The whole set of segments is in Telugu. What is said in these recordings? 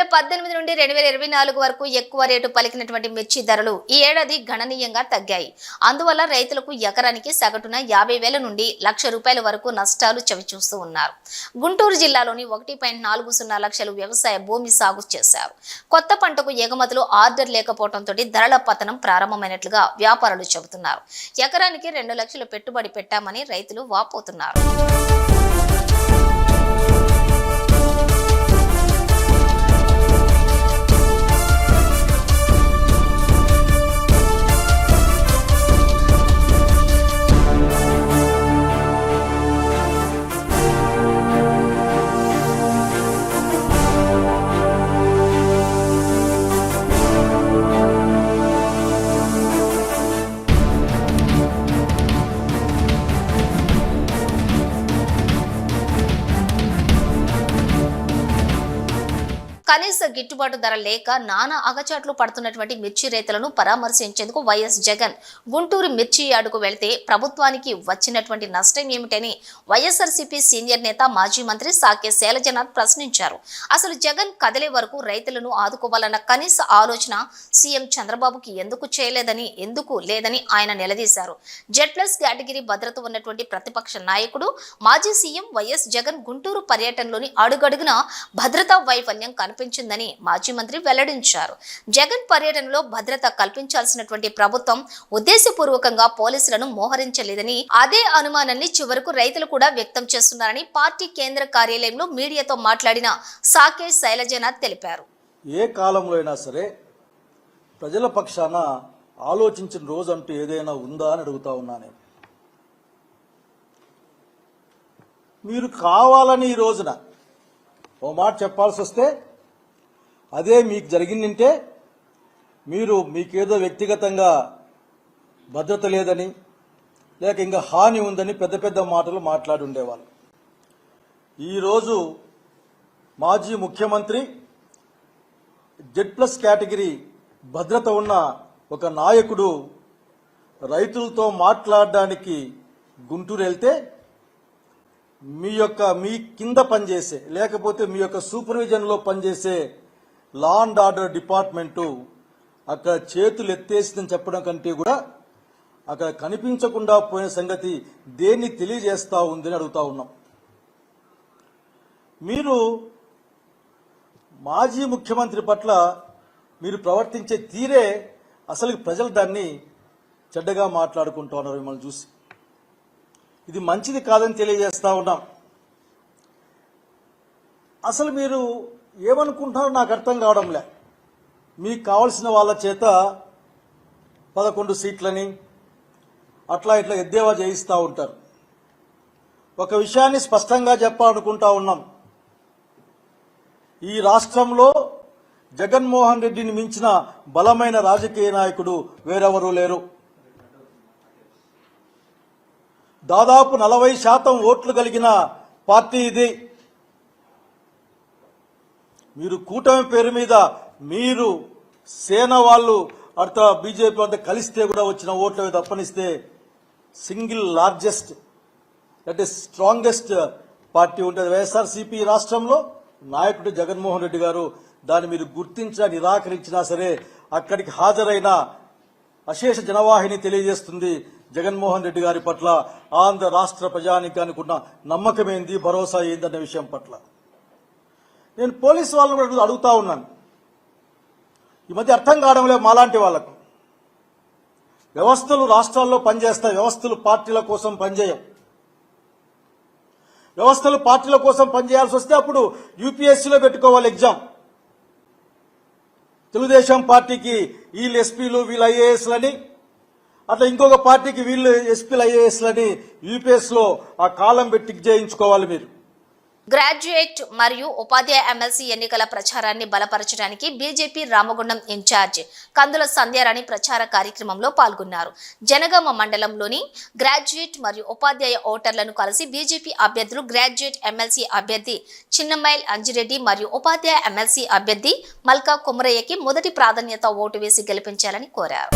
2018 నుండి 2024 వరకు ఎక్కువ రేటు పలికినటువంటి మిర్చి ధరలు ఈ ఏడాది గణనీయంగా తగ్గాయి. అందువల్ల రైతులకు ఎకరానికి సగటున 50,000 నుండి ₹1,00,000 వరకు నష్టాలు చవిచూస్తూ ఉన్నారు. గుంటూరు జిల్లాలోని 1.40 లక్షల వ్యవసాయ భూమి సాగు చేశారు. కొత్త పంటకు ఎగుమతులు ఆర్డర్ లేకపోవడంతో ధరల పతనం ప్రారంభమైనట్లుగా వ్యాపారులు చెబుతున్నారు. ఎకరానికి 2 లక్షలు పెట్టుబడి పెట్టామని రైతులు వాపోతున్నారు. కనీస గిట్టుబాటు ధర లేక నానా అగచాట్లు పడుతున్నటువంటి మిర్చి రైతులను పరామర్శించేందుకు వైఎస్ జగన్ గుంటూరు మిర్చి యార్డుకు వెళ్తే ప్రభుత్వానికి వచ్చినటువంటి నష్టం ఏమిటని వైఎస్ఆర్సీపీ సీనియర్ నేత మాజీ మంత్రి సాకే శైలజనాథ్ ప్రశ్నించారు. అసలు జగన్ కదిలే వరకు రైతులను ఆదుకోవాలన్న కనీస ఆలోచన సీఎం చంద్రబాబుకి ఎందుకు లేదని ఆయన నిలదీశారు. Z+ కేటగిరీ భద్రత ఉన్నటువంటి ప్రతిపక్ష నాయకుడు మాజీ సీఎం వైఎస్ జగన్ గుంటూరు పర్యటనలోని అడుగడుగున భద్రతా వైఫల్యం కనిపించిందని మాజీ మంత్రి వెల్లడించారు. జగన్ పర్యటనలో భద్రత కల్పించాల్సినటువంటి ప్రభుత్వం ఉద్దేశపూర్వకంగా పోలీసులను మోహరించలేదని, అదే అనుమానాన్ని చివరకు రైతులు కూడా వ్యక్తం చేస్తున్నారని పార్టీ కేంద్ర కార్యాలయంలో మీడియాతో మాట్లాడిన సాకే శైలజనాథ్ తెలిపారు. ఏ కాలంలో అయినా సరే ప్రజల పక్షాన ఆలోచించిన రోజు అంటూ ఏదైనా ఉందా అని అడుగుతా ఉన్నాను. మీరు కావాలని ఈ రోజున ఓ మాట చెప్పాల్సి వస్తే అదే మీకు జరిగిందంటే మీకేదో వ్యక్తిగతంగా భద్రత లేదని లేక ఇంకా హాని ఉందని పెద్ద పెద్ద మాటలు మాట్లాడి ఉండేవాళ్ళు. ఈరోజు మాజీ ముఖ్యమంత్రి Z+ కేటగిరీ భద్రత ఉన్న ఒక నాయకుడు రైతులతో మాట్లాడడానికి గుంటూరు వెళ్తే మీ కింద పనిచేసే లేకపోతే మీ యొక్క సూపర్విజన్లో పనిచేసే లా అండ్ ఆర్డర్ డిపార్ట్మెంటు అక్కడ చేతులు ఎత్తేసిందని చెప్పడం కంటే కూడా అక్కడ కనిపించకుండా పోయిన సంగతి దేన్ని తెలియజేస్తా ఉందని అడుగుతా ఉన్నాం. మీరు మాజీ ముఖ్యమంత్రి పట్ల మీరు ప్రవర్తించే తీరే అసలు ప్రజలు దాన్ని చెడ్డగా మాట్లాడుకుంటూ ఉన్నారు. మిమ్మల్ని చూసి ఇది మంచిది కాదని తెలియజేస్తా ఉన్నాం. అసలు మీరు ఏమనుకుంటున్నారో నాకు అర్థం కావడంలే. మీకు కావలసిన వాళ్ళ చేత 11 సీట్లని అట్లా ఇట్లా ఎద్దేవా చేయిస్తూ ఉంటారు. ఒక విషయాన్ని స్పష్టంగా చెప్పాలనుకుంటా ఉన్నాం. ఈ రాష్ట్రంలో జగన్మోహన్ రెడ్డిని మించిన బలమైన రాజకీయ నాయకుడు వేరెవరూ లేరు. దాదాపు 40% ఓట్లు కలిగిన పార్టీ ఇది. మీరు కూటమి పేరు మీద మీరు సేన వాళ్ళు అర్థ బీజేపీ అంతా కలిస్తే కూడా వచ్చిన ఓట్ల తప్పనిస్తే సింగిల్ లార్జెస్ట్ అంటే స్ట్రాంగెస్ట్ పార్టీ ఉంటుంది వైఎస్ఆర్సీపీ రాష్ట్రంలో. నాయకుడు జగన్మోహన్ రెడ్డి గారు దాన్ని మీరు గుర్తించినా నిరాకరించినా సరే అక్కడికి హాజరైన అశేష జనవాహిని తెలియజేస్తుంది జగన్మోహన్ రెడ్డి గారి పట్ల ఆంధ్ర రాష్ట్ర ప్రజానీకానికి ఉన్న నమ్మకం ఏంది, భరోసా ఏందన్న విషయం పట్ల. నేను పోలీసు వాళ్ళని కూడా అడుగుతా ఉన్నాను. ఈ మధ్య అర్థం కావడం లేదు మాలాంటి వాళ్లకు. వ్యవస్థలు రాష్ట్రాల్లో పనిచేస్తాయి, వ్యవస్థలు పార్టీల కోసం పనిచేయం. వ్యవస్థలు పార్టీల కోసం పనిచేయాల్సి వస్తే అప్పుడు యూపీఎస్సీలో పెట్టుకోవాలి ఎగ్జామ్. తెలుగుదేశం పార్టీకి వీళ్ళు ఎస్పీలు వీళ్ళు ఐఏఎస్లని, అట్లా ఇంకొక పార్టీకి వీళ్ళు ఎస్పీలు ఐఏఎస్లని యూపీఎస్లో ఆ కాలం పెట్టి చేయించుకోవాలి మీరు. గ్రాడ్యుయేట్ మరియు ఉపాధ్యాయ ఎమ్మెల్సీ ఎన్నికల ప్రచారాన్ని బలపరచడానికి బీజేపీ రామగుండం ఇన్ఛార్జ్ కందుల సంధ్యారాణి ప్రచార కార్యక్రమంలో పాల్గొన్నారు. జనగామ మండలంలోని గ్రాడ్యుయేట్ మరియు ఉపాధ్యాయ ఓటర్లను కలిసి బీజేపీ అభ్యర్థులు గ్రాడ్యుయేట్ ఎమ్మెల్సీ అభ్యర్థి చిన్నమైల్ అంజిరెడ్డి మరియు ఉపాధ్యాయ ఎమ్మెల్సీ అభ్యర్థి మల్కా కుమరయ్యకి మొదటి ప్రాధాన్యత ఓటు వేసి గెలిపించాలని కోరారు.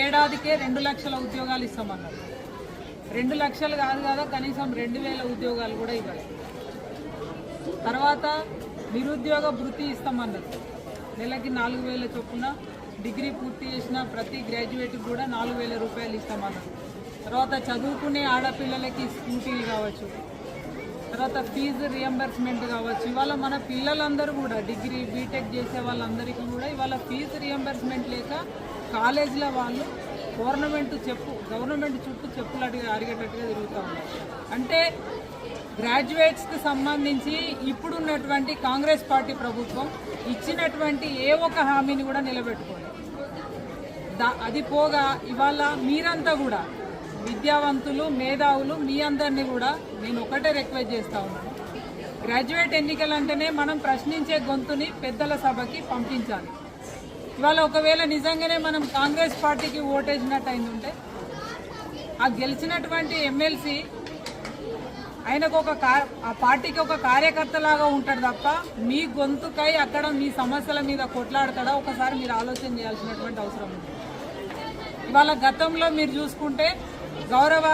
ఏడాదికే 2 లక్షల ఉద్యోగాలు ఇస్తామన్నారు. 2 లక్షలు కాదు కదా, కనీసం 2000 ఉద్యోగాలు కూడా ఇవ్వాలి. తర్వాత నిరుద్యోగ భృతి ఇస్తామన్నారు. నెలకి 4000 చొప్పున డిగ్రీ పూర్తి చేసిన ప్రతి గ్రాడ్యుయేట్కి కూడా 4000 రూపాయలు ఇస్తామన్నారు. తర్వాత చదువుకునే ఆడపిల్లలకి స్కూటీలు కావచ్చు, తర్వాత ఫీజు రియంబర్స్మెంట్ కావచ్చు. ఇవాళ మన పిల్లలందరూ కూడా డిగ్రీ బీటెక్ చేసే వాళ్ళందరికీ కూడా ఇవాళ ఫీజు రియంబర్స్మెంట్ లేక కాలేజీల వాళ్ళు గవర్నమెంట్ చుట్టూ చెప్పులు అరిగేటట్టుగా తిరుగుతూ ఉన్నారు. అంటే గ్రాడ్యుయేట్స్కి సంబంధించి ఇప్పుడున్నటువంటి కాంగ్రెస్ పార్టీ ప్రభుత్వం ఇచ్చినటువంటి ఏ ఒక్క హామీని కూడా నిలబెట్టుకోలేదు. అది పోగా ఇవాళ మీరంతా కూడా విద్యావంతులు, మేధావులు, మీ అందరినీ కూడా నేను ఒకటే రిక్వెస్ట్ చేస్తూ ఉన్నాను. గ్రాడ్యుయేట్ ఎన్నికలు అంటేనే మనం ప్రశ్నించే గొంతుని పెద్దల సభకి పంపించాలి. ఇవాళ ఒకవేళ నిజంగానే మనం కాంగ్రెస్ పార్టీకి ఓటేసినట్టు అయిందంటే ఆ గెలిచినటువంటి ఎమ్మెల్సీ ఆయనకు ఆ పార్టీకి ఒక కార్యకర్తలాగా ఉంటాడు తప్ప మీ గొంతుకై అక్కడ మీ సమస్యల మీద కొట్లాడతాడా ఒకసారి మీరు ఆలోచన చేయాల్సినటువంటి అవసరం ఉంది. ఇవాళ గతంలో మీరు చూసుకుంటే గౌరవ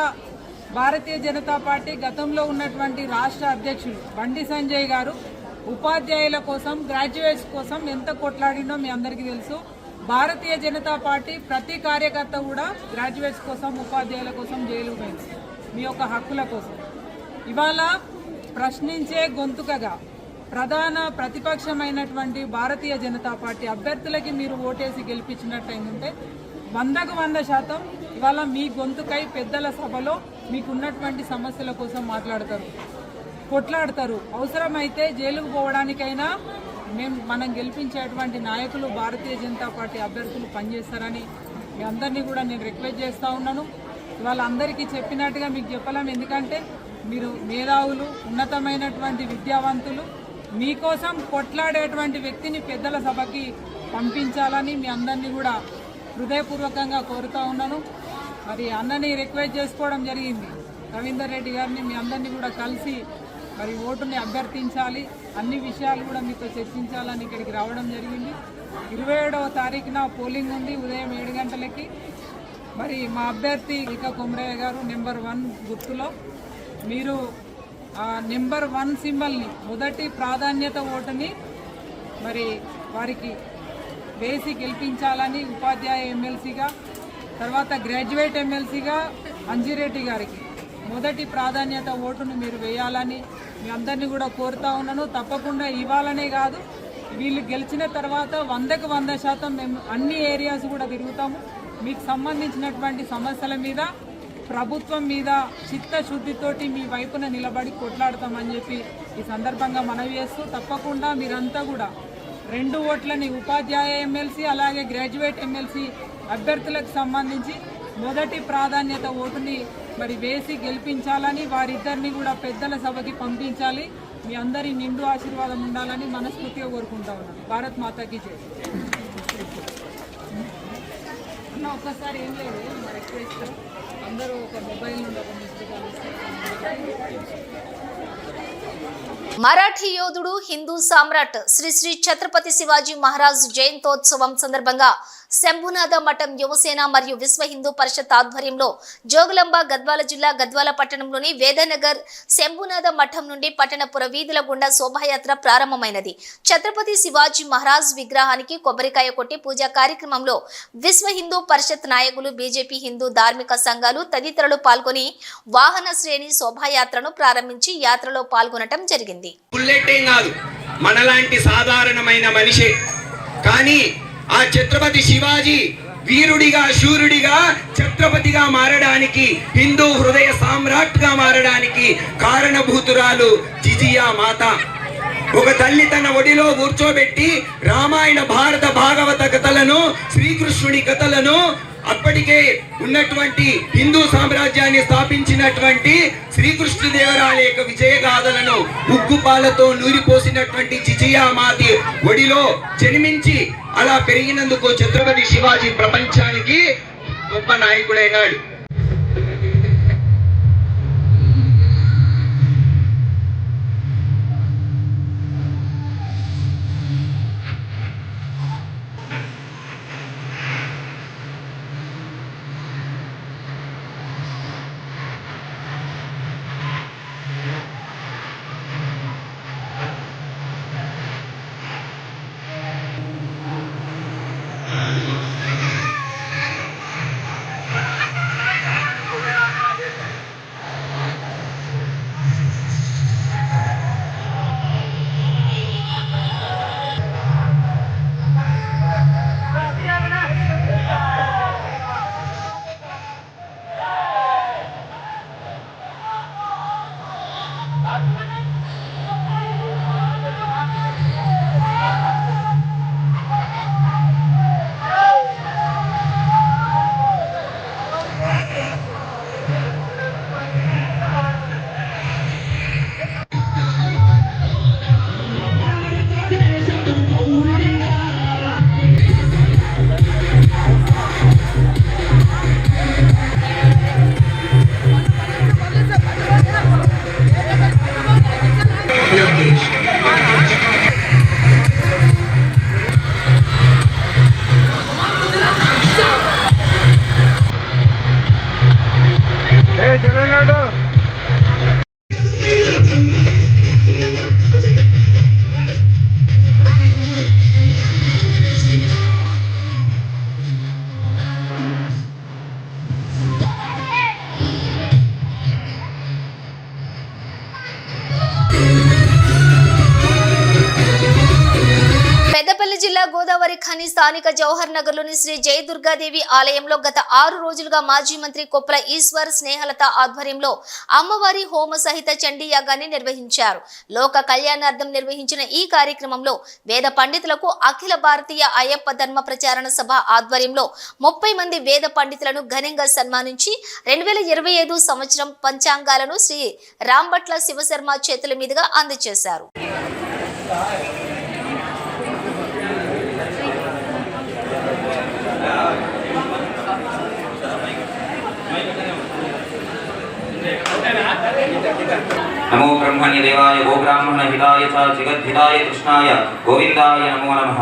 భారతీయ జనతా పార్టీ గతంలో ఉన్నటువంటి రాష్ట్ర అధ్యక్షులు బండి సంజయ్ గారు ఉపాధ్యాయుల కోసం, గ్రాడ్యుయేట్స్ కోసం ఎంత కొట్లాడిందో మీ అందరికీ తెలుసు. భారతీయ జనతా పార్టీ ప్రతి కార్యకర్త కూడా గ్రాడ్యుయేట్స్ కోసం, ఉపాధ్యాయుల కోసం జైలు పోయింది, మీ యొక్క హక్కుల కోసం. ఇవాళ ప్రశ్నించే గొంతుకగా ప్రధాన ప్రతిపక్షమైనటువంటి భారతీయ జనతా పార్టీ అభ్యర్థులకి మీరు ఓటేసి గెలిపించినట్టయిందంటే 100% ఇవాళ మీ గొంతుకై పెద్దల సభలో మీకున్నటువంటి సమస్యల కోసం కొట్లాడతారు. అవసరమైతే జైలుకు పోవడానికైనా మనం గెలిపించేటువంటి నాయకులు భారతీయ జనతా పార్టీ అభ్యర్థులు పనిచేస్తారని మీ అందరినీ కూడా నేను రిక్వెస్ట్ చేస్తూ ఉన్నాను. వాళ్ళందరికీ చెప్పినట్టుగా మీకు చెప్పలేం, ఎందుకంటే మీరు మేధావులు, ఉన్నతమైనటువంటి విద్యావంతులు, మీకోసం కొట్లాడేటువంటి వ్యక్తిని పెద్దల సభకి పంపించాలని మీ అందరినీ కూడా హృదయపూర్వకంగా కోరుతూ ఉన్నాను. మరి అన్నని రిక్వెస్ట్ చేసుకోవడం జరిగింది, రవీందర్ రెడ్డి గారిని మీ అందరినీ కూడా కలిసి మరి ఓటుని అభ్యర్థించాలి, అన్ని విషయాలు కూడా మీతో చర్చించాలని ఇక్కడికి రావడం జరిగింది. 27వ తారీఖున పోలింగ్ ఉంది ఉదయం 7 గంటలకి. మరి మా అభ్యర్థి ఇక కొమరయ్య గారు నెంబర్ 1 గుర్తులో మీరు నెంబర్ 1 సింబల్ని, మొదటి ప్రాధాన్యత ఓటుని మరి వారికి వేసి గెలిపించాలని ఉపాధ్యాయ ఎమ్మెల్సీగా, తర్వాత గ్రాడ్యుయేట్ ఎమ్మెల్సీగా అంజిరెడ్డి గారికి మొదటి ప్రాధాన్యత ఓటును మీరు వేయాలని మీ అందరినీ కూడా కోరుతా ఉన్నాను. తప్పకుండా ఇవాళనే కాదు, వీళ్ళు గెలిచిన తర్వాత 100% మేము అన్ని ఏరియాస్ కూడా తిరుగుతాము. మీకు సంబంధించినటువంటి సమస్యల మీద, ప్రభుత్వం మీద చిత్తశుద్ధితోటి మీ వైపున నిలబడి కొట్లాడతామని చెప్పి ఈ సందర్భంగా మనవి చేస్తూ, తప్పకుండా మీరంతా కూడా 2 ఓట్లని ఉపాధ్యాయ ఎమ్మెల్సీ అలాగే గ్రాడ్యుయేట్ ఎమ్మెల్సీ అభ్యర్థులకు సంబంధించి మొదటి ప్రాధాన్యత ఓటుని మరి వేసి గెలిపించాలని, వారిద్దరిని కూడా పెద్దల సభకి పంపించాలి. మీ అందరి నిండు ఆశీర్వాదం ఉండాలని మనస్ఫూర్తిగా కోరుకుంటా ఉన్నాను. భారత్ మాతాకి జై. అన్న ఒక్కసారి ఏం లేదు, మా రిక్వెస్ట్ అందరూ ఒక మొబైల్ నుండి ఒక మిస్డ్ కాల్ ఇస్తే. మరాఠీ యోధుడు, హిందూ సామ్రాట్ శ్రీ శ్రీ ఛత్రపతి శివాజీ మహారాజ్ జయంతోత్సవం సందర్భంగా శంభునాథ మఠం యువసేన మరియు విశ్వ హిందూ పరిషత్ ఆధ్వర్యంలో జోగులాంబ గద్వాల జిల్లా గద్వాల పట్టణంలోని వేదనగర్ శంభునాథ మఠం నుండి పట్టణపుర వీధుల గుండా శోభాయాత్ర ప్రారంభమైనది. ఛత్రపతి శివాజీ మహారాజ్ విగ్రహానికి కొబ్బరికాయ కొట్టి పూజా కార్యక్రమంలో విశ్వ హిందూ పరిషత్ నాయకులు, బీజేపీ, హిందూ ధార్మిక సంఘాలు తదితరులు పాల్గొని వాహన శ్రేణి శోభాయాత్రను ప్రారంభించి యాత్రలో పాల్గొనడం జరిగింది. మనలాంటి సాధారణమైన మనిషే కానీ ఆ ఛత్రపతి శివాజీ వీరుడిగా, శూరుడిగా, ఛత్రపతిగా మారడానికి, హిందూ హృదయ సామ్రాట్ గా మారడానికి కారణభూతురాలు జిజియా మాత. ఒక తల్లి తన ఒడిలో కూర్చోబెట్టి రామాయణ, భారత, భాగవత కథలను, శ్రీకృష్ణుడి కథలను, అప్పటికే ఉన్నటువంటి హిందూ సామ్రాజ్యాన్ని స్థాపించినటువంటి శ్రీకృష్ణదేవరాయల యొక్క విజయగాథలను ఉగ్గుపాలతో నూరిపోసినటువంటి జిజియా మాతి ఒడిలో జన్మించి అలా పెరిగినందుకు ఛత్రపతి శివాజీ ప్రపంచానికి గొప్ప నాయకుడైనాడు. పెద్దపల్లి జిల్లా గోదావరి ఖని స్థానిక జవహర్ నగర్ లోని శ్రీ జయదుర్గాదేవి ఆలయంలో గత 6 రోజులుగా మాజీ మంత్రి కొప్పుల ఈశ్వర్ స్నేహలత ఆధ్వర్యంలో అమ్మవారి హోమ సహిత చండీ యాగాన్ని నిర్వహించారు. లోక కళ్యాణార్థం నిర్వహించిన ఈ కార్యక్రమంలో వేద పండితులకు అఖిల భారతీయ అయ్యప్ప ధర్మ ప్రచారణ సభ ఆధ్వర్యంలో 30 మంది వేద పండితులను ఘనంగా సన్మానించి 2025 సంవత్సరం పంచాంగాలను శ్రీ రాంభట్ల శివశర్మ చేతుల మీదుగా అందజేశారు. नमो ब्रह्मण्य देवाय गो ब्राह्मण हिताय च जगद्धिताय कृष्णाय गोविंदाय नमो नमः।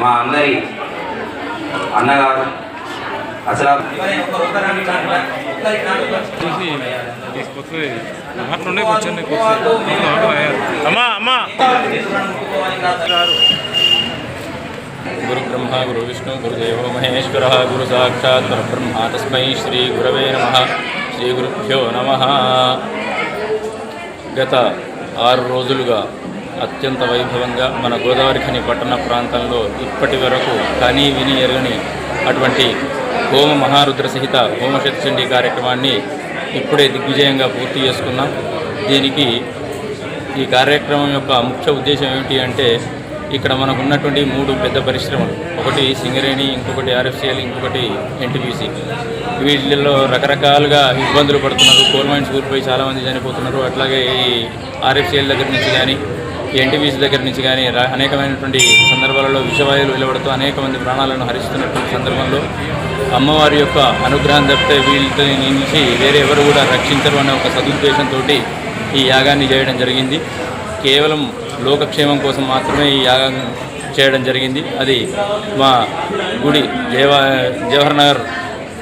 మా అందరి అన్నగారు అసలు గురు బ్రహ్మ గురు విష్ణు గురుదేవో మహేశ్వర గురు సాక్షాత్ పరబ్రహ్మ తస్మై శ్రీ గురవే నమః. శ్రీ గురుభ్యో నమః. గత 6 రోజులుగా అత్యంత వైభవంగా మన గోదావరి ఖని పట్టణ ప్రాంతంలో ఇప్పటి వరకు కనీ విని ఎరగని అటువంటి హోమ మహారుద్ర సహిత హోమశక్తి చండీ కార్యక్రమాన్ని ఇప్పుడే దిగ్విజయంగా పూర్తి చేసుకున్నాం. దీనికి ఈ కార్యక్రమం యొక్క ముఖ్య ఉద్దేశం ఏమిటి అంటే ఇక్కడ మనకు ఉన్నటువంటి 3 పెద్ద పరిశ్రమలు, ఒకటి సింగరేణి, ఇంకొకటి ఆర్ఎఫ్సిఎల్, ఇంకొకటి ఎన్టీపీసీ. వీటిల్లో రకరకాలుగా ఇబ్బందులు పడుతున్నారు. కోల్ మైన్స్ కూలిపోయి చాలామంది చనిపోతున్నారు. అట్లాగే ఈ ఆర్ఎఫ్సిఎల్ దగ్గర నుంచి కానీ ఎన్టీపీసీ దగ్గర నుంచి కానీ అనేకమైనటువంటి సందర్భాలలో విషవాయువులు వెలువడుతూ అనేక మంది ప్రాణాలను హరిస్తున్నటువంటి సందర్భంలో అమ్మవారి యొక్క అనుగ్రహం తప్పితే వీళ్ళ నుంచి వేరే ఎవరు కూడా రక్షించరు అనే ఒక సదుద్దేశంతో ఈ యాగాన్ని చేయడం జరిగింది. కేవలం లోకక్షేమం కోసం మాత్రమే ఈ యాగం చేయడం జరిగింది. అది మా గుడి జవహర్ నగర్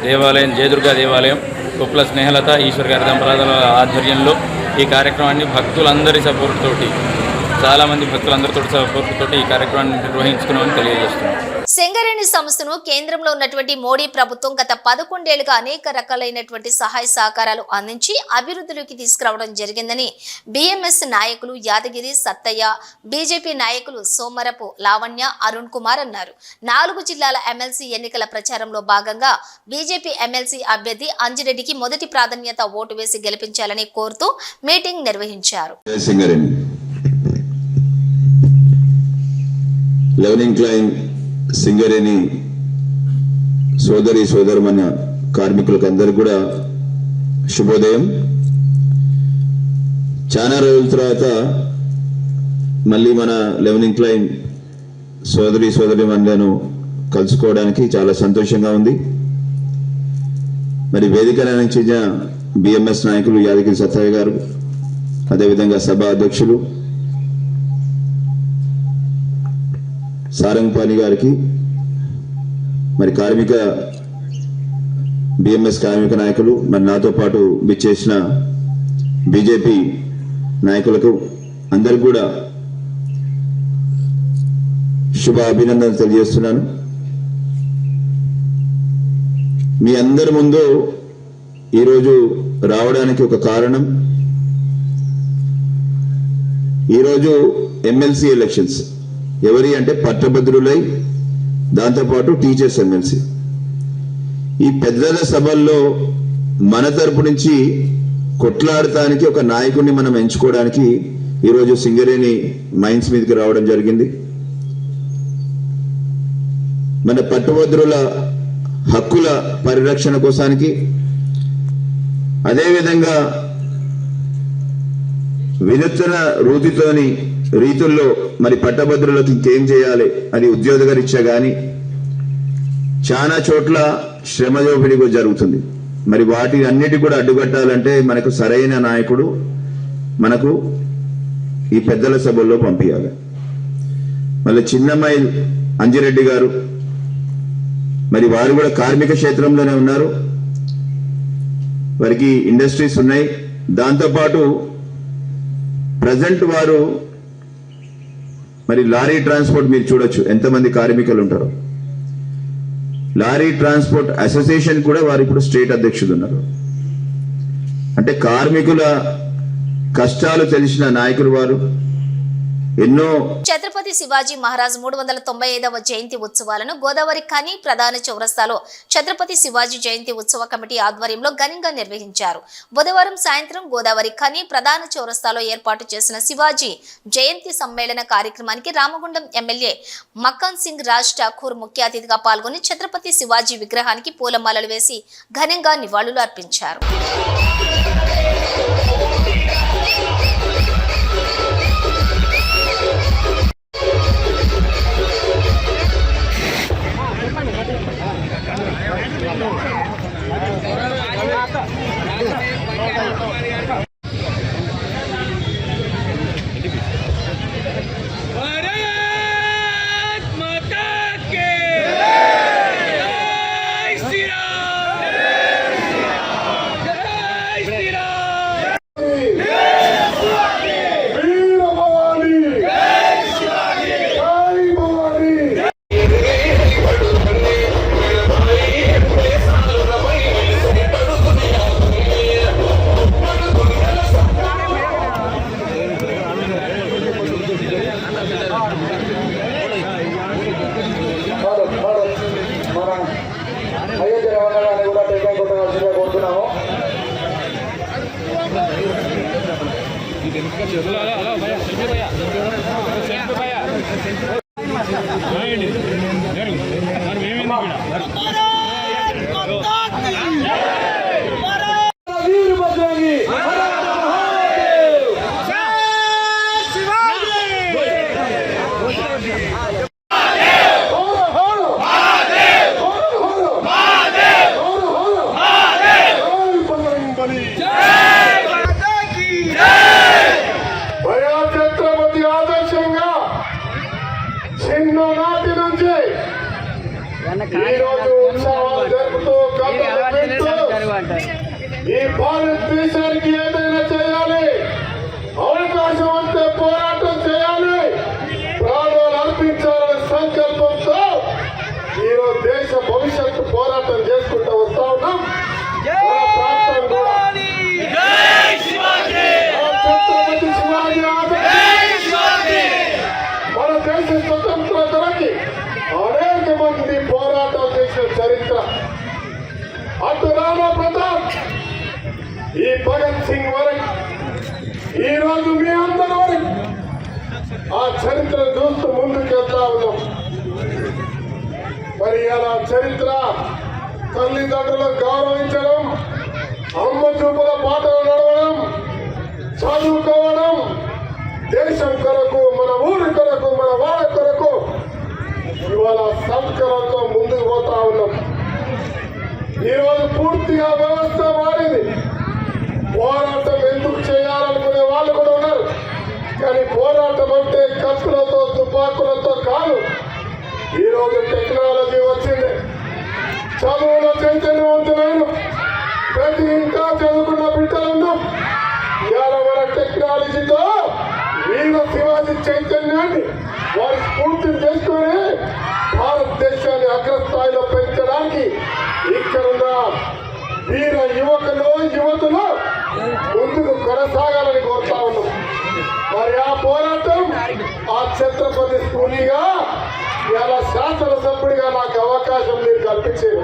దేవాలయం, జయదుర్గా దేవాలయం, కొప్పుల స్నేహలత ఈశ్వర్ గారి దంపతుల ఆధ్వర్యంలో ఈ కార్యక్రమాన్ని భక్తులందరి సపోర్ట్ తోటి, చాలామంది భక్తులందరితో సపోర్ట్ తోటి ఈ కార్యక్రమాన్ని నిర్వహించుకున్నామని తెలియజేస్తున్నాం. సింగరేణి సంస్థను కేంద్రంలో ఉన్నటువంటి మోడీ ప్రభుత్వం గత 11 ఏళ్లుగా అనేక రకాలైనటువంటి సహాయ సహకారాలు అందించి అభివృద్ధిలోకి తీసుకురావడం జరిగిందని బిఎంఎస్ నాయకులు యాదగిరి సత్తయ్య, బీజేపీ నాయకులు సోమరపు లావణ్య, అరుణ్ కుమార్ అన్నారు. 4 జిల్లాల ఎమ్మెల్సీ ఎన్నికల ప్రచారంలో భాగంగా బీజేపీ ఎమ్మెల్సీ అభ్యర్థి అంజిరెడ్డికి మొదటి ప్రాధాన్యత ఓటు వేసి గెలిపించాలని కోరుతూ మీటింగ్ నిర్వహించారు. సింగరేణి సోదరమన్న కార్మికులకు అందరికీ కూడా శుభోదయం. చాలా రోజుల తర్వాత మళ్ళీ మన లెవెనింగ్ క్లైన్ సోదరిమణులను కలుసుకోవడానికి చాలా సంతోషంగా ఉంది. మరి వేదిక నుంచి బిఎంఎస్ నాయకులు యాదగిరి సత్తయ్య గారు, అదేవిధంగా సభ అధ్యక్షులు సారంగపాణి గారికి, మరి బిఎంఎస్ కార్మిక నాయకులు, మరి నాతో పాటు విచ్చేసిన బీజేపీ నాయకులకు అందరికి కూడా శుభ అభినందనలు తెలియజేస్తున్నాను. మీ అందరి ముందు ఈరోజు రావడానికి ఒక కారణం, ఈరోజు ఎమ్మెల్సీ ఎలక్షన్స్. ఎవరి అంటే పట్టభద్రులై, దాంతోపాటు టీచర్స్ ఎమ్మెల్సీ. ఈ పెద్దల సభల్లో మన తరపు నుంచి కొట్లాడటానికి ఒక నాయకుడిని మనం ఎంచుకోవడానికి ఈరోజు సింగరేణి మైన్స్ మీదకి రావడం జరిగింది. మన పట్టభద్రుల హక్కుల పరిరక్షణ కోసానికి, అదేవిధంగా వినూత్న రీతుల్లో మరి పట్టభద్రులకు ఇంకేం చేయాలి అని ఉద్యోగరీత్యా కానీ చాలా చోట్ల శ్రమదోపిడీ జరుగుతుంది. మరి వాటి అన్నిటి కూడా అడ్డుకట్టాలంటే మనకు సరైన నాయకుడు మనకు ఈ పెద్దల సభల్లో పంపించాలి. మళ్ళీ చిన్నమ్మాయి అంజిరెడ్డి గారు, మరి వారు కూడా కార్మిక క్షేత్రంలోనే ఉన్నారు. వారికి ఇండస్ట్రీస్ ఉన్నాయి. దాంతోపాటు ప్రజెంట్ వారు మరి లారీ ట్రాన్స్పోర్ట్ మీరు చూడొచ్చు ఎంతమంది కార్మికులు ఉంటారు. లారీ ట్రాన్స్పోర్ట్ అసోసియేషన్ కూడా వారు ఇప్పుడు స్టేట్ అధ్యక్షుడు ఉన్నారు. అంటే కార్మికుల కష్టాలు తెలిసిన నాయకులు వారు. ఎన్నో ఛత్రపతి శివాజీ మహారాజ్ 395వ జయంతి ఉత్సవాలను గోదావరి ఖని ప్రధాన చౌరస్తాలో ఛత్రపతి శివాజీ జయంతి ఉత్సవ కమిటీ ఆధ్వర్యంలో ఘనంగా నిర్వహించారు. బుధవారం సాయంత్రం గోదావరి ఖని ప్రధాన చౌరస్తాలో ఏర్పాటు చేసిన శివాజీ జయంతి సమ్మేళన కార్యక్రమానికి రామగుండం ఎమ్మెల్యే మక్కన్ సింగ్ రాజ్ ఠాకూర్ ముఖ్య అతిథిగా పాల్గొని ఛత్రపతి శివాజీ విగ్రహానికి పూలమాలలు వేసి ఘనంగా నివాళులు అర్పించారు. ఈ భారతదేశానికి ఏదైనా చేయాలి, అవకాశం అంతే పోరాటం చేయాలి, ప్రాణాలు అర్పించాలనే సంకల్పంతో ఈరోజు దేశ భవిష్యత్తు పోరాటం చేసుకుంటూ వస్తా ఉన్నాం. మన ప్రాంతం కూడా ఛత్రపతి శివాజీ మన దేశ స్వతంత్రతకి అనేక మంది పోరాటం చేసిన చరిత్ర. అటు రాణా ప్రతాప్, ఈ భగత్ సింగ్ వరకు, ఈ రోజు మీ అందరి వరకు ఆ చరిత్ర చూస్తూ ముందుకెళ్తా ఉన్నాం. మరి అలా చరిత్ర తల్లిదండ్రులను గౌరవించడం, అమ్మ చూపుల పాటలు నడవడం, చదువుకోవడం, దేశం కొరకు, మన ఊరి కొరకు, మన వాళ్ళ కొరకు ఇవాళ సంస్కరణతో ముందుకు పోతా ఉన్నాం. ఈరోజు పూర్తిగా వ్యవస్థ మారింది. పోరాటం ఎందుకు చేయాలనుకునే వాళ్ళు కూడా ఉన్నారు. కానీ పోరాటం అంటే కత్తులతో, తుపాకులతో కాదు. ఈరోజు టెక్నాలజీ వచ్చింది. చదువులో చైతన్యవంతులైన ప్రతి ఇంకా చదువుకున్న బిడ్డలున్నాం. ఇవాళ మన టెక్నాలజీతో వీర శివాజీ చైతన్యాన్ని వారి స్ఫూర్తిని చేసుకొని భారతదేశాన్ని అగ్రస్థాయిలో పెంచడానికి ఇక్కడున్న వీర యువకులు, యువతులు ముందుకు కొనసాగాలని కోరుతా ఉన్నాం. మరి ఆ పోరాటం ఆ ఛత్రపతి స్ఫూర్తిగా ఇలా శాసనసభ్యుడిగా నాకు అవకాశం మీరు కల్పించారు.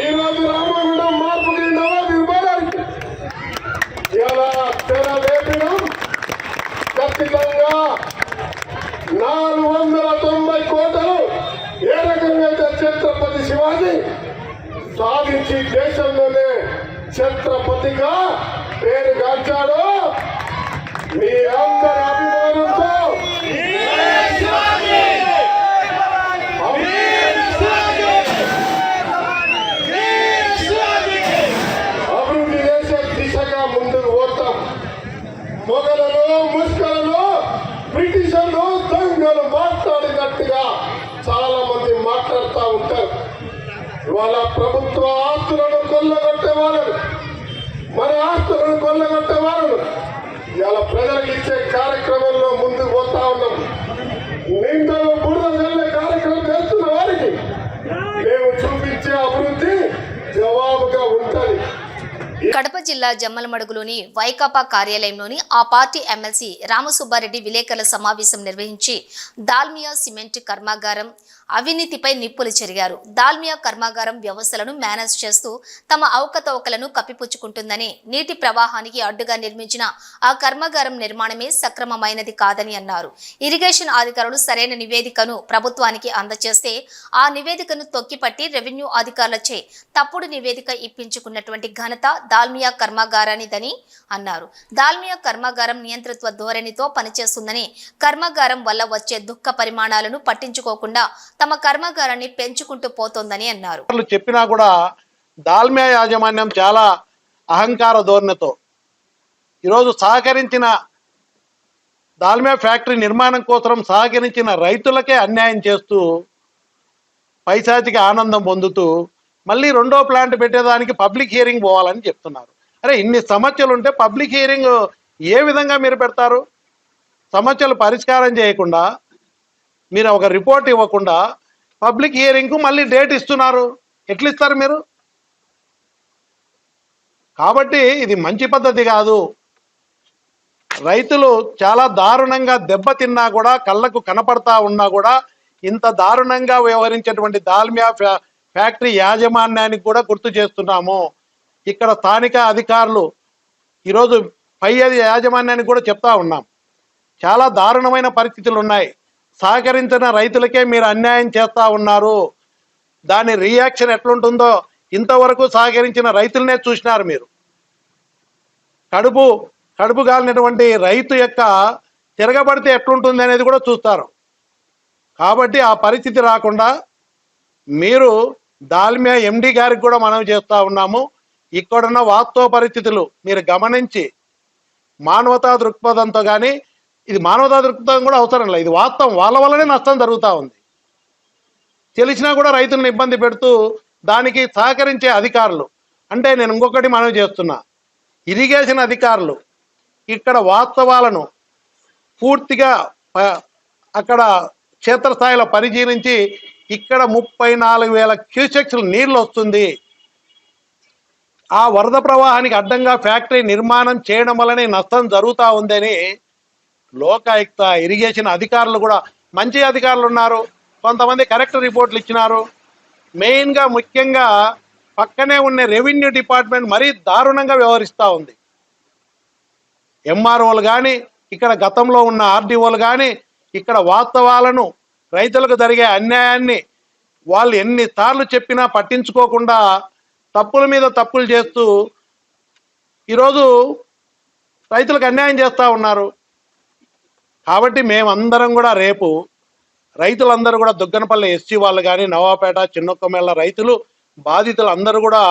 ఈ రోజు రామగుండం మార్పుకి నవ నిర్మాణానికి ఇలా తెర లేపడం ఖచ్చితంగా 490 కోట్లు ఏ రకంగా ఛత్రపతి శివాజీ సాధించి దేశంలోనే ఛత్రపతిగా పేరు గాంచాడు. మీ అందరి అభిమానంతో అభివృద్ధి చేసే దిశగా ముందుకు పోతాం. మొగలలో, ముష్కలలో, బ్రిటిషర్లు, దొంగలు మాట్లాడినట్టుగా చాలా మంది మాట్లాడుతూ ఉంటారు. వాళ్ళ ప్రభుత్వ ఆస్తులను కొల్లగొట్టే వాళ్ళని భూములను కొల్లగొట్టేవారు ఇలా ప్రజలకు ఇచ్చే కార్యక్రమంలో ముందుకు పోతా ఉన్నాం. నిందలో బురద చల్లే కార్యక్రమం చేస్తున్న వారికి మేము చూపించే అభివృద్ధి జవాబుగా ఉంటుంది. కడప జిల్లా జమ్మలమడుగులోని వైకాపా కార్యాలయంలోని ఆ పార్టీ ఎమ్మెల్సీ రామసుబ్బారెడ్డి విలేకరుల సమావేశం నిర్వహించి దాల్మియా సిమెంట్ కర్మాగారం అవినీతిపై నిప్పులు చెరిగారు. దాల్మియా కర్మాగారం వ్యవస్థలను మేనేజ్ చేస్తూ తమ అవకతవకలను కప్పిపుచ్చుకుంటుందని, నీటి ప్రవాహానికి అడ్డుగా నిర్మించిన ఆ కర్మాగారం నిర్మాణమే సక్రమమైనది కాదని అన్నారు. ఇరిగేషన్ అధికారులు సరైన నివేదికను ప్రభుత్వానికి అందజేస్తే ఆ నివేదికను తొక్కిపట్టి రెవెన్యూ అధికారులచే తప్పుడు నివేదిక ఇప్పించుకున్నటువంటి ఘనత దాల్మియా కర్మాగారానిదని అన్నారు. దాల్మియా కర్మాగారం నియంతృత్వ ధోరణితో పనిచేస్తుందని, కర్మాగారం వల్ల వచ్చే దుఃఖ పరిమాణాలను పట్టించుకోకుండా తమ కర్మాగారాన్ని పెంచుకుంటూ పోతోందని అన్నారు. చెప్పినా కూడా దాల్మియా యాజమాన్యం చాలా అహంకార ధోరణితో ఈరోజు సహకరించిన దాల్మియా ఫ్యాక్టరీ నిర్మాణం కోసం సహకరించిన రైతులకే అన్యాయం చేస్తూ పైశాచిక ఆనందం పొందుతూ మళ్ళీ రెండో ప్లాంట్ పెట్టేదానికి పబ్లిక్ హియరింగ్ పోవాలని చెప్తున్నారు. అరే ఇన్ని సమస్యలు ఉంటే పబ్లిక్ హియరింగ్ ఏ విధంగా మీరు పెడతారు? సమస్యలు పరిష్కారం చేయకుండా, మీరు ఒక రిపోర్ట్ ఇవ్వకుండా పబ్లిక్ హియరింగ్కు మళ్ళీ డేట్ ఇస్తున్నారు. ఎట్లా ఇస్తారు మీరు? కాబట్టి ఇది మంచి పద్ధతి కాదు. రైతులు చాలా దారుణంగా దెబ్బతిన్నా కూడా, కళ్ళకు కనపడతా ఉన్నా కూడా ఇంత దారుణంగా వ్యవహరించేటువంటి దాల్మియా ఫ్యాక్టరీ యాజమాన్యానికి కూడా గుర్తు చేస్తున్నాము. ఇక్కడ స్థానిక అధికారులు ఈరోజు పై యాజమాన్యానికి కూడా చెప్తా ఉన్నాం, చాలా దారుణమైన పరిస్థితులు ఉన్నాయి. సహకరించిన రైతులకే మీరు అన్యాయం చేస్తూ ఉన్నారు. దాని రియాక్షన్ ఎట్లుంటుందో ఇంతవరకు సహకరించిన రైతులనే చూసినారు మీరు. కడుపు గాలినటువంటి రైతు యొక్క తిరగబడితే ఎట్లుంటుంది అనేది కూడా చూస్తారు. కాబట్టి ఆ పరిస్థితి రాకుండా మీరు దాల్మియా ఎండి గారికి కూడా మనం చేస్తూ ఉన్నాము, ఇక్కడున్న వాస్తవ పరిస్థితులు మీరు గమనించి మానవతా దృక్పథంతో, కానీ ఇది మానవతా దృక్పథం కూడా అవసరం లేదు, ఇది వాస్తవం, వాళ్ళ వల్లనే నష్టం జరుగుతూ ఉంది. తెలిసినా కూడా రైతులను ఇబ్బంది పెడుతూ దానికి సహకరించే అధికారులు అంటే నేను ఇంకొకటి మనవి చేస్తున్నా, ఇరిగేషన్ అధికారులు ఇక్కడ వాస్తవాలను పూర్తిగా అక్కడ క్షేత్రస్థాయిలో పరిశీలించి ఇక్కడ 34,000 క్యూసెక్స్లు నీళ్లు వస్తుంది, ఆ వరద ప్రవాహానికి అడ్డంగా ఫ్యాక్టరీ నిర్మాణం చేయడం వల్లనే నష్టం జరుగుతూ ఉందని లోకాయుక్త ఇరిగేషన్ అధికారులు కూడా మంచి అధికారులు ఉన్నారు, కొంతమంది కరెక్ట్ రిపోర్ట్లు ఇచ్చినారు. మెయిన్గా ముఖ్యంగా పక్కనే ఉన్న రెవెన్యూ డిపార్ట్మెంట్ మరీ దారుణంగా వ్యవహరిస్తూ ఉంది. ఎంఆర్ఓలు కానీ, ఇక్కడ గతంలో ఉన్న ఆర్డీఓలు కానీ ఇక్కడ వాస్తవాలను, రైతులకు జరిగే అన్యాయాన్ని వాళ్ళు ఎన్నిసార్లు చెప్పినా పట్టించుకోకుండా తప్పుల మీద తప్పులు చేస్తూ ఈరోజు రైతులకు అన్యాయం చేస్తూ ఉన్నారు. కాబట్టి మేమందరం కూడా రేపు రైతులందరూ కూడా దుగ్గనపల్లి ఎస్సీ వాళ్ళు కానీ, నవాపేట, చిన్నొక్కమేళ్ళ రైతులు బాధితులు అందరూ కూడా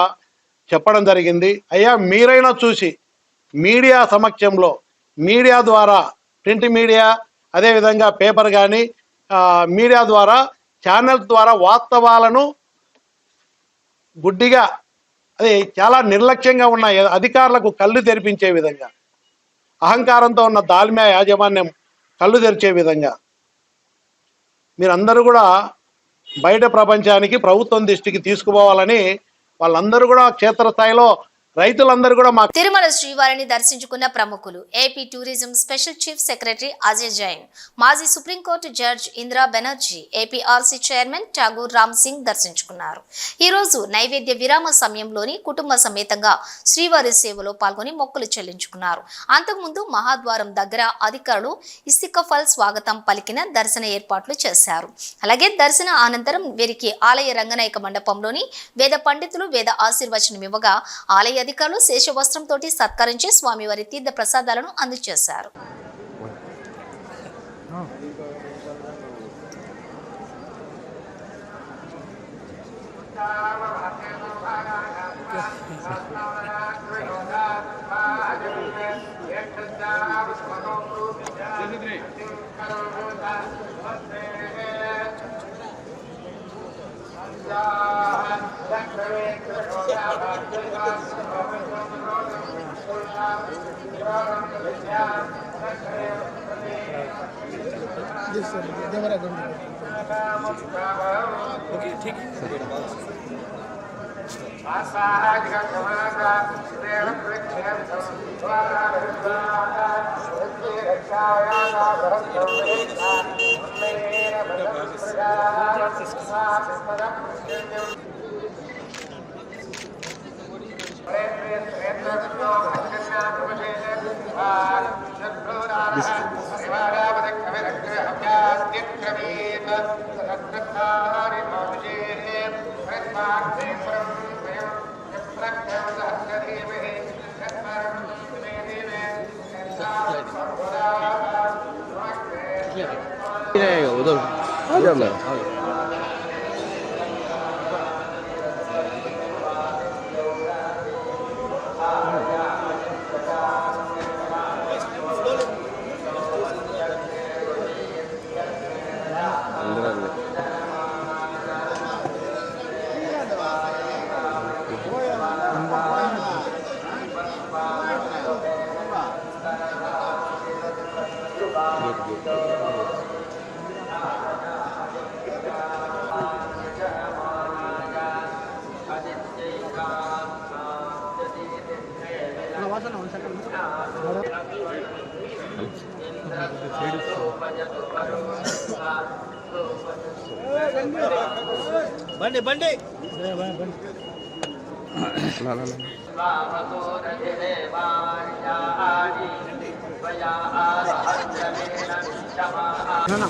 చెప్పడం జరిగింది. అయ్యా మీరైనా చూసి మీడియా సమక్షంలో, మీడియా ద్వారా, ప్రింట్ మీడియా అదేవిధంగా పేపర్ కానీ మీడియా ద్వారా, ఛానల్స్ ద్వారా వాస్తవాలను గుడ్డిగా, అది చాలా నిర్లక్ష్యంగా ఉన్న అధికారులకు కళ్ళు తెరిపించే విధంగా, అహంకారంతో ఉన్న దాల్మియా యాజమాన్యం కళ్ళు తెరిచే విధంగా మీరందరూ కూడా బయట ప్రపంచానికి, ప్రభుత్వం దృష్టికి తీసుకుపోవాలని వాళ్ళందరూ కూడా క్షేత్రస్థాయిలో రైతులందరూ కూడా మా తిరుమల శ్రీవారిని దర్శించుకున్న ప్రముఖులు. AP tourism special chief secretary Ajay Jain, మాజీ supreme court judge Indira Banerjee, APRC chairman Thakur Ram Singh దర్శించుకున్నారు. ఈ రోజు నైవేద్య విరామ సమయంలోని కుటుంబ సమేతంగా శ్రీవారి సేవలో పాల్గొని మొక్కులు చెల్లించుకున్నారు. అంతకుముందు మహాద్వారం దగ్గర అధికారులు ఇస్తికఫల్ స్వాగతం పలికిన దర్శన ఏర్పాట్లు చేశారు. అలాగే దర్శన అనంతరం వీరికి ఆలయ రంగనాయక మండపంలోని వేద పండితులు వేద ఆశీర్వచనం ఇవ్వగా ఆలయ అధికారులు శేషవస్త్రంతో సత్కరించి స్వామివారి తీర్థ ప్రసాదాలను అందజేశారు.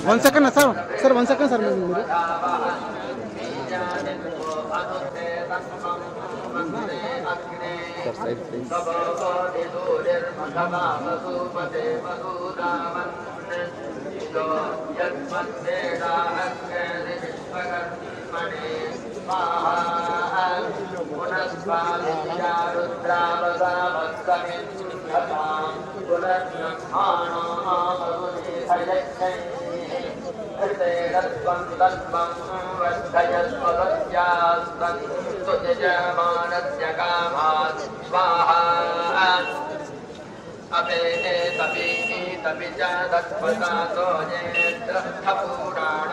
1 second sir 1 second sir మీరు అపే తపి తపి చ దత్పతాతో నేత్ర పురాణ